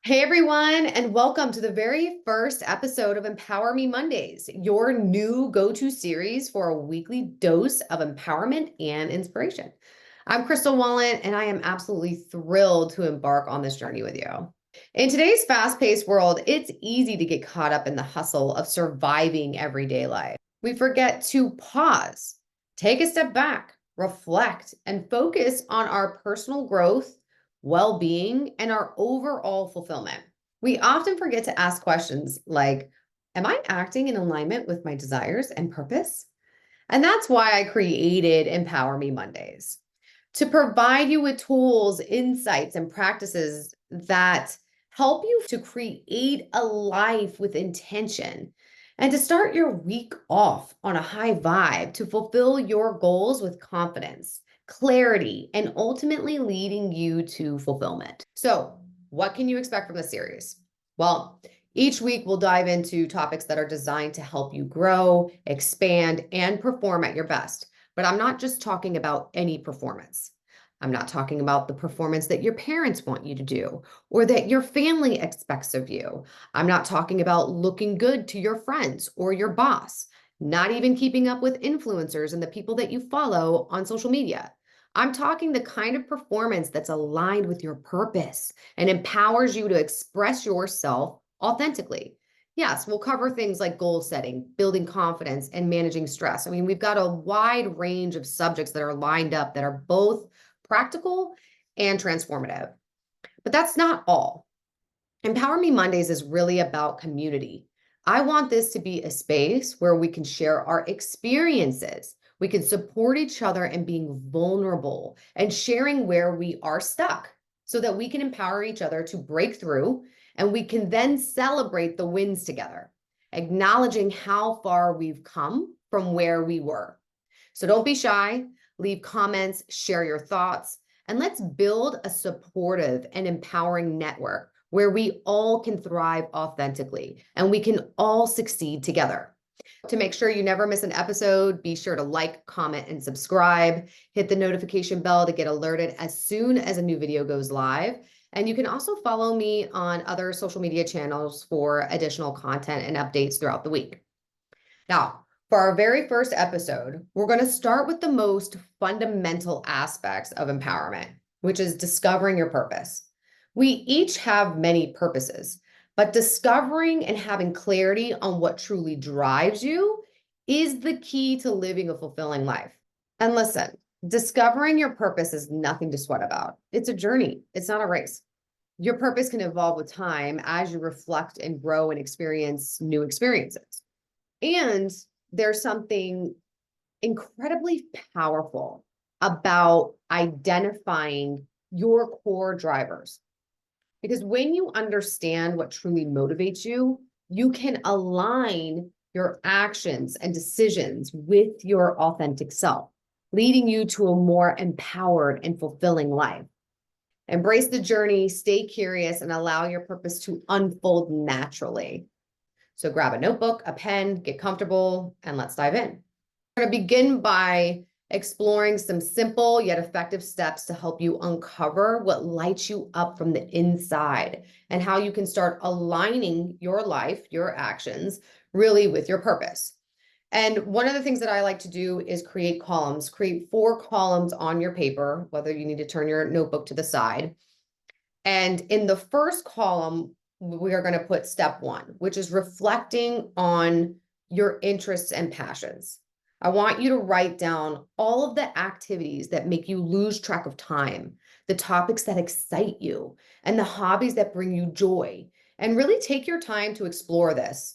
Hey everyone, and welcome to the very first episode of Empower Me Mondays, your new go-to series for a weekly dose of empowerment and inspiration. I'm Crystal Walent, and I am absolutely thrilled to embark on this journey with you. In today's fast-paced world, it's easy to get caught up in the hustle of surviving everyday life. We forget to pause, take a step back, reflect, and focus on our personal growth, well-being, and our overall fulfillment. We often forget to ask questions like, am I acting in alignment with my desires and purpose? And that's why I created Empower Me Mondays, to provide you with tools, insights, and practices that help you to create a life with intention and to start your week off on a high vibe to fulfill your goals with confidence, clarity, and ultimately leading you to fulfillment. So, what can you expect from this series? Well, each week, we'll dive into topics that are designed to help you grow, expand, and perform at your best. But I'm not just talking about any performance. I'm not talking about the performance that your parents want you to do or that your family expects of you. I'm not talking about looking good to your friends or your boss, not even keeping up with influencers and the people that you follow on social media. I'm talking the kind of performance that's aligned with your purpose and empowers you to express yourself authentically. Yes, we'll cover things like goal setting, building confidence, and managing stress. I mean, we've got a wide range of subjects that are lined up that are both practical and transformative. But that's not all. Empower Me Mondays is really about community. I want this to be a space where we can share our experiences. We can support each other in being vulnerable and sharing where we are stuck so that we can empower each other to break through and we can then celebrate the wins together, acknowledging how far we've come from where we were. So don't be shy, leave comments, share your thoughts, and let's build a supportive and empowering network where we all can thrive authentically and we can all succeed together. To make sure you never miss an episode, be sure to like, comment, and subscribe. Hit the notification bell to get alerted as soon as a new video goes live. And you can also follow me on other social media channels for additional content and updates throughout the week. Now, for our very first episode, we're going to start with the most fundamental aspects of empowerment, which is discovering your purpose. We each have many purposes, but discovering and having clarity on what truly drives you is the key to living a fulfilling life. And listen, discovering your purpose is nothing to sweat about. It's a journey, it's not a race. Your purpose can evolve with time as you reflect and grow and experience new experiences. And there's something incredibly powerful about identifying your core drivers. Because when you understand what truly motivates you, you can align your actions and decisions with your authentic self, leading you to a more empowered and fulfilling life. Embrace the journey, stay curious, and allow your purpose to unfold naturally. So grab a notebook, a pen, get comfortable, and let's dive in. We're going to begin by exploring some simple yet effective steps to help you uncover what lights you up from the inside and how you can start aligning your life, your actions, really with your purpose. And one of the things that I like to do is create columns, create 4 columns on your paper, whether you need to turn your notebook to the side. And in the first column, we are going to put step 1, which is reflecting on your interests and passions. I want you to write down all of the activities that make you lose track of time, the topics that excite you, and the hobbies that bring you joy. And really take your time to explore this.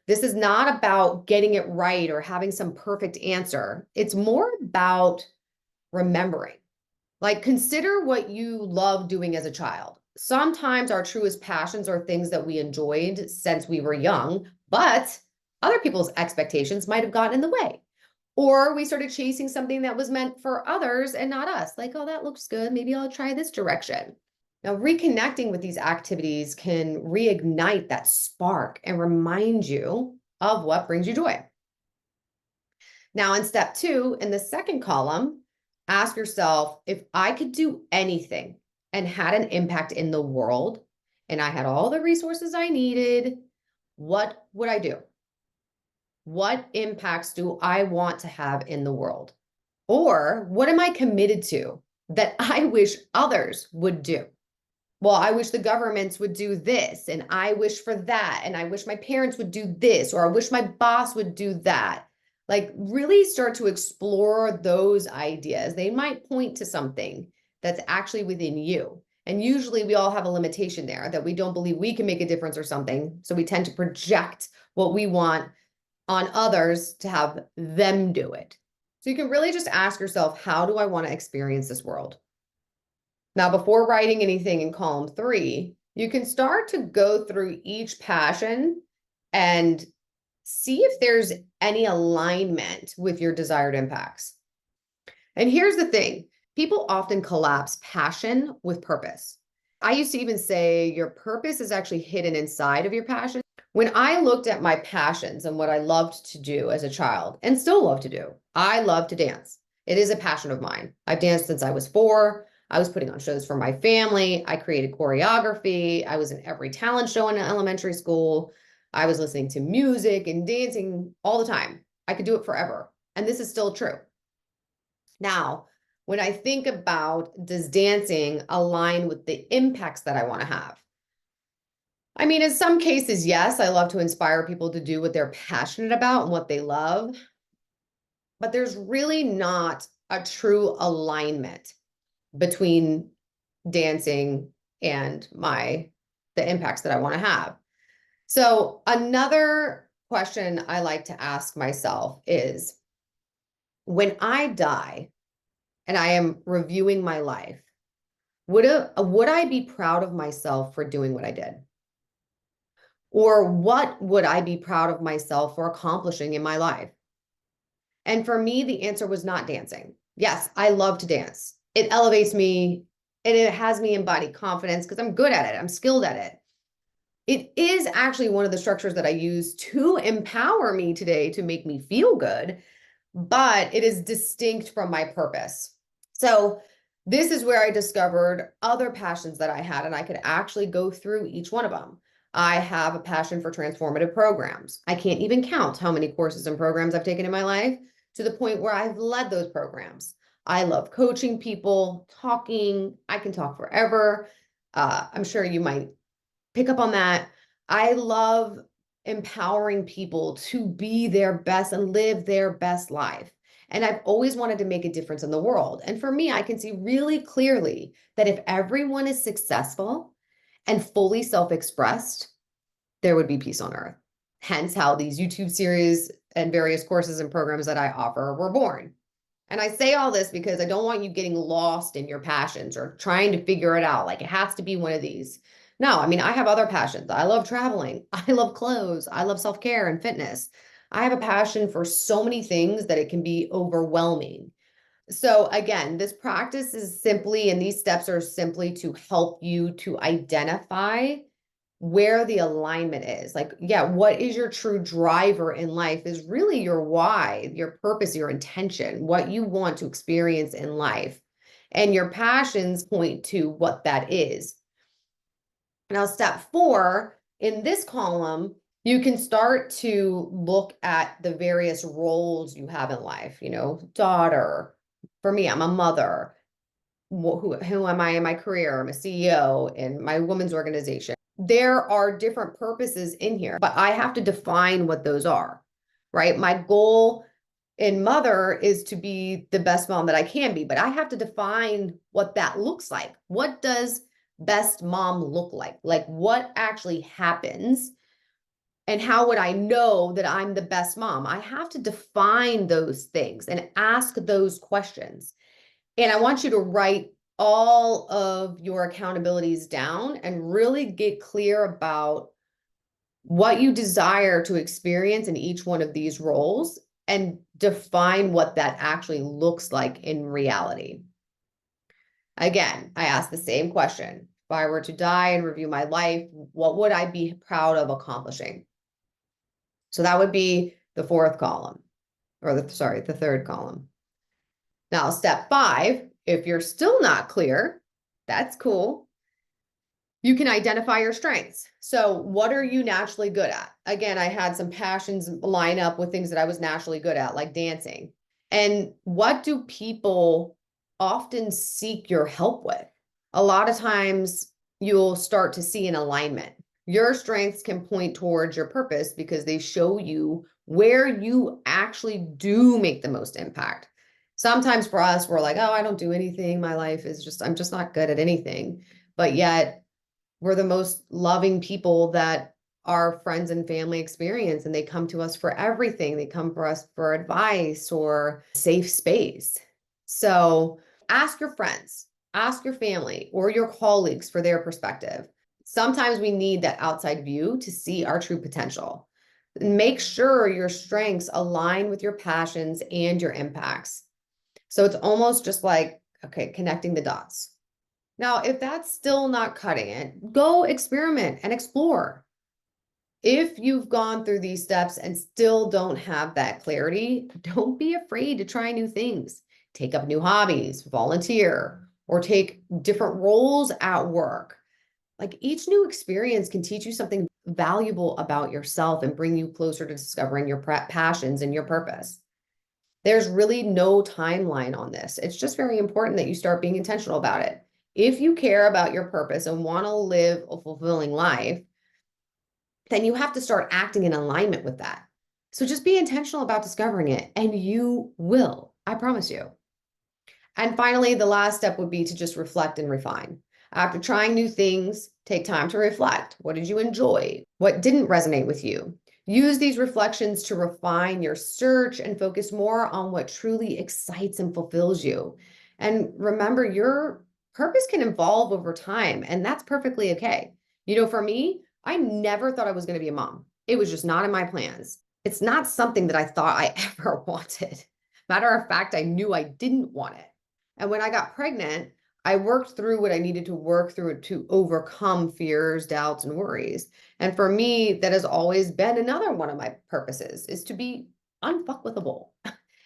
This is not about getting it right or having some perfect answer. It's more about remembering. Like, consider what you love doing as a child. Sometimes our truest passions are things that we enjoyed since we were young, but other people's expectations might have gotten in the way. Or we started chasing something that was meant for others and not us. Like, oh, that looks good. Maybe I'll try this direction. Now, reconnecting with these activities can reignite that spark and remind you of what brings you joy. Now, in step 2, in the second column, ask yourself, if I could do anything and had an impact in the world, and I had all the resources I needed, what would I do? What impacts do I want to have in the world? Or what am I committed to that I wish others would do? Well, I wish the governments would do this, and I wish for that, and I wish my parents would do this, or I wish my boss would do that. Like, really start to explore those ideas. They might point to something that's actually within you. And usually we all have a limitation there that we don't believe we can make a difference or something. So we tend to project what we want on others to have them do it. So you can really just ask yourself, how do I want to experience this world? Now, before writing anything in column 3, you can start to go through each passion and see if there's any alignment with your desired impacts. And here's the thing, people often collapse passion with purpose. I used to even say your purpose is actually hidden inside of your passion. When I looked at my passions and what I loved to do as a child and still love to do, I love to dance. It is a passion of mine. I've danced since I was 4. I was putting on shows for my family. I created choreography. I was in every talent show in elementary school. I was listening to music and dancing all the time. I could do it forever. And this is still true. Now, when I think about, does dancing align with the impacts that I want to have? I mean, in some cases, yes, I love to inspire people to do what they're passionate about and what they love, but there's really not a true alignment between dancing and the impacts that I want to have. So another question I like to ask myself is, when I die and I am reviewing my life, would I be proud of myself for doing what I did? Or what would I be proud of myself for accomplishing in my life? And for me, the answer was not dancing. Yes, I love to dance. It elevates me and it has me embody confidence because I'm good at it. I'm skilled at it. It is actually one of the structures that I use to empower me today to make me feel good, but it is distinct from my purpose. So this is where I discovered other passions that I had, and I could actually go through each one of them. I have a passion for transformative programs. I can't even count how many courses and programs I've taken in my life, to the point where I've led those programs. I love coaching people, talking. I can talk forever. I'm sure you might pick up on that. I love empowering people to be their best and live their best life. And I've always wanted to make a difference in the world. And for me, I can see really clearly that if everyone is successful and fully self-expressed, there would be peace on earth. Hence how these YouTube series and various courses and programs that I offer were born. And I say all this because I don't want you getting lost in your passions or trying to figure it out. Like, it has to be one of these. No, I mean, I have other passions. I love traveling. I love clothes. I love self-care and fitness. I have a passion for so many things that it can be overwhelming. So again, this practice is simply, and these steps are simply to help you to identify where the alignment is. Like, yeah, what is your true driver in life is really your why, your purpose, your intention, what you want to experience in life. And your passions point to what that is. Now, step 4 in this column, you can start to look at the various roles you have in life, daughter. For me, I'm a mother. Who am I in my career? I'm a CEO in my women's organization. There are different purposes in here, but I have to define what those are, right? My goal in mother is to be the best mom that I can be, but I have to define what that looks like. What does best mom look like? Like, what actually happens? And how would I know that I'm the best mom? I have to define those things and ask those questions. And I want you to write all of your accountabilities down and really get clear about what you desire to experience in each one of these roles and define what that actually looks like in reality. Again, I ask the same question. If I were to die and review my life, what would I be proud of accomplishing? So that would be the 4th column, or the 3rd column. Now, step 5, if you're still not clear, that's cool. You can identify your strengths. So, what are you naturally good at? Again, I had some passions line up with things that I was naturally good at, like dancing. And what do people often seek your help with? A lot of times you'll start to see an alignment. Your strengths can point towards your purpose because they show you where you actually do make the most impact. Sometimes for us, we're like, oh, I don't do anything. My life is just, I'm just not good at anything. But yet, we're the most loving people that our friends and family experience, and they come to us for everything. They come for us for advice or safe space. So ask your friends, ask your family or your colleagues for their perspective. Sometimes we need that outside view to see our true potential. Make sure your strengths align with your passions and your impacts. So it's almost just like, okay, connecting the dots. Now, if that's still not cutting it, go experiment and explore. If you've gone through these steps and still don't have that clarity, don't be afraid to try new things. Take up new hobbies, volunteer, or take different roles at work. Like each new experience can teach you something valuable about yourself and bring you closer to discovering your passions and your purpose. There's really no timeline on this. It's just very important that you start being intentional about it. If you care about your purpose and want to live a fulfilling life, then you have to start acting in alignment with that. So just be intentional about discovering it, and you will. I promise you. And finally, the last step would be to just reflect and refine. After trying new things, take time to reflect. What did you enjoy? What didn't resonate with you? Use these reflections to refine your search and focus more on what truly excites and fulfills you. And remember, your purpose can evolve over time, and that's perfectly okay. For me, I never thought I was going to be a mom. It was just not in my plans. It's not something that I thought I ever wanted. Matter of fact, I knew I didn't want it. And when I got pregnant, I worked through what I needed to work through to overcome fears, doubts, and worries. And for me, that has always been another one of my purposes is to be unfuckwithable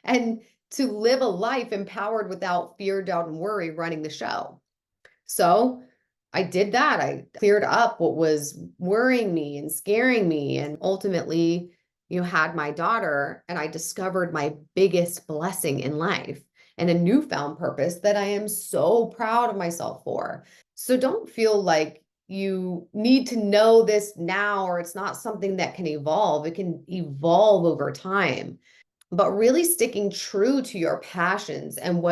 and to live a life empowered without fear, doubt, and worry running the show. So I did that. I cleared up what was worrying me and scaring me, and ultimately, had my daughter, and I discovered my biggest blessing in life and a newfound purpose that I am so proud of myself for. So don't feel like you need to know this now, or it's not something that can evolve. It can evolve over time, but really sticking true to your passions and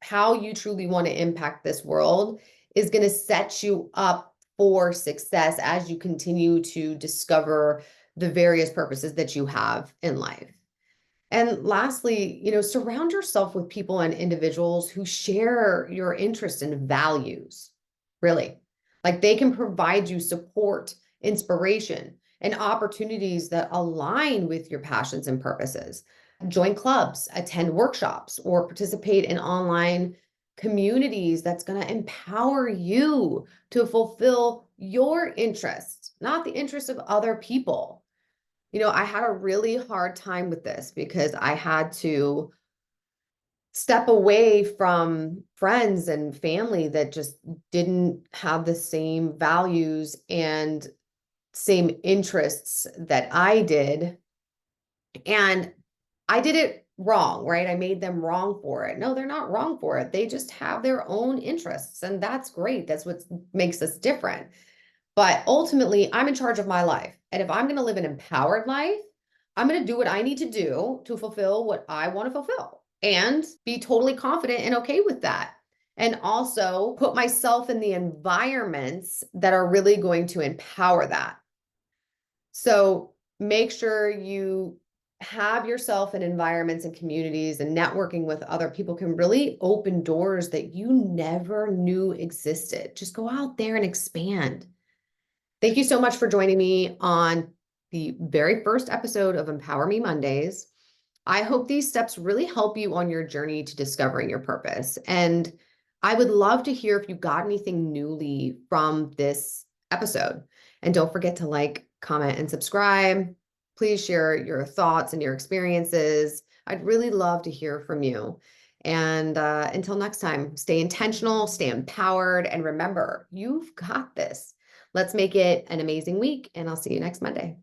how you truly want to impact this world is going to set you up for success as you continue to discover the various purposes that you have in life. And lastly, surround yourself with people and individuals who share your interests and values. Really, like they can provide you support, inspiration, and opportunities that align with your passions and purposes. Join clubs, attend workshops, or participate in online communities that's going to empower you to fulfill your interests, not the interests of other people. I had a really hard time with this because I had to step away from friends and family that just didn't have the same values and same interests that I did. And I did it wrong, right? I made them wrong for it. No, they're not wrong for it. They just have their own interests, and that's great. That's what makes us different. But ultimately, I'm in charge of my life. And if I'm going to live an empowered life, I'm going to do what I need to do to fulfill what I want to fulfill and be totally confident and okay with that. And also put myself in the environments that are really going to empower that. So make sure you have yourself in environments and communities, and networking with other people can really open doors that you never knew existed. Just go out there and expand. Thank you so much for joining me on the very first episode of Empower Me Mondays. I hope these steps really help you on your journey to discovering your purpose. And I would love to hear if you got anything newly from this episode. And don't forget to like, comment, and subscribe. Please share your thoughts and your experiences. I'd really love to hear from you. And until next time, stay intentional, stay empowered, and remember, you've got this. Let's make it an amazing week, and I'll see you next Monday.